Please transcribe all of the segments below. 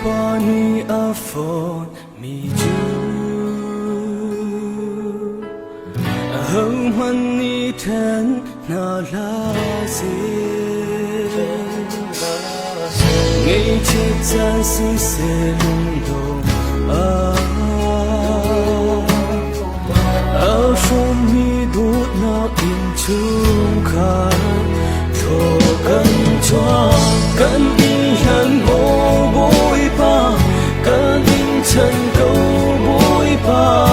pani afon mi ju hồng hoan ni thân na la se ngày chết ra si se lung đông áo phong mi đốt na in chung khá thô cần cho cần đi hẳn mô bối ba cần in chân câu bối ba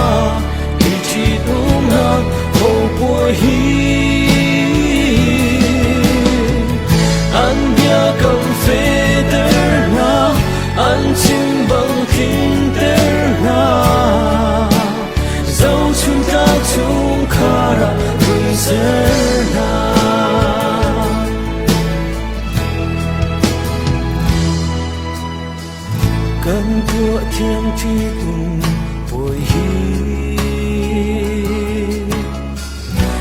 đi chỉ đúng là mô bối hi anh nhớ cầm phê tơ na anh chim bằng kinh tơ na dẫu chúng ta chung khá ra rừng rơi na cần của thiên tri cùng bồi hi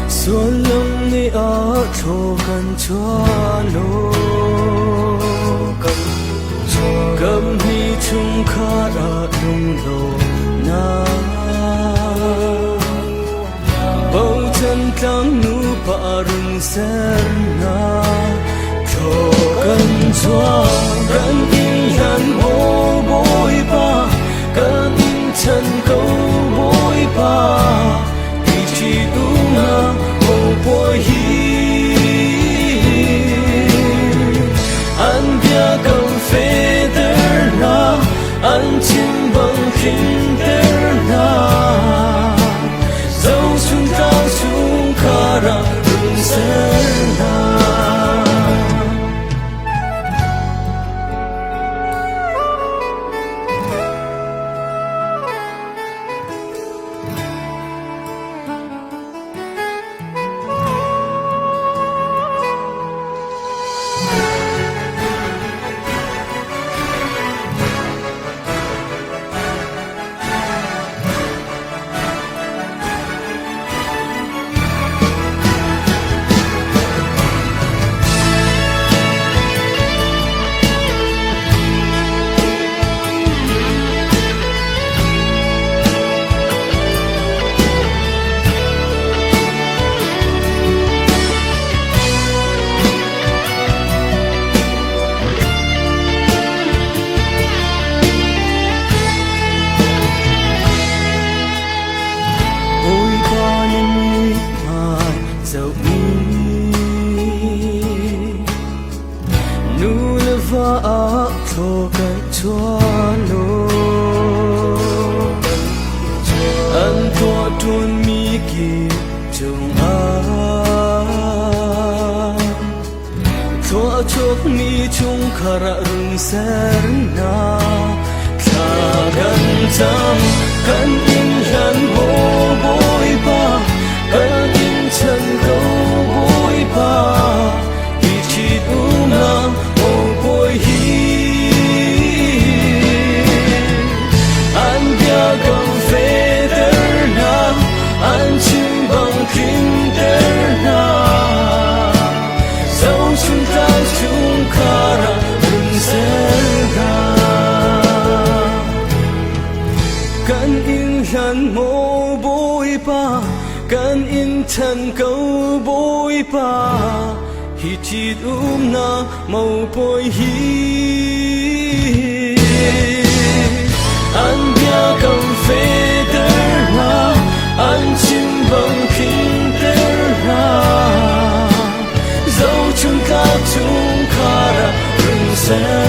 xuân lâm ni ở thô cần cho lô cầm ni chung khá ra lung lô na bầu chân trắng nu pa rừng sen na thô cần cho cần in hẳn mô bối ba cần in chân câu bối ba đi chỉ đúng là mô bối hi anh bia cầm phê tơ na anh chim bằng khinh tơ na dẫu chúng ta chung khá ra rừng sen na và thô cái cho lô anh thua tuôn mi kỳ chung thua chốc mi chung khá ra rừng sen na thà gần trăm cần in hẳn mô bối ba cần in chân câu bối ba đi chỉ đúng là bối hi anh bia cầm phê tơ na anh chim bằng kinh tơ na dẫu chúng ta chung khá ra rừng sen na cần in hẳn mô bối ba cần in chân câu bối ba hi chỉ na màu bối hi anh bia cầm phê tơ na anh chim bằng kinh tơ na dẫu chúng ta chung khá ra rừng sen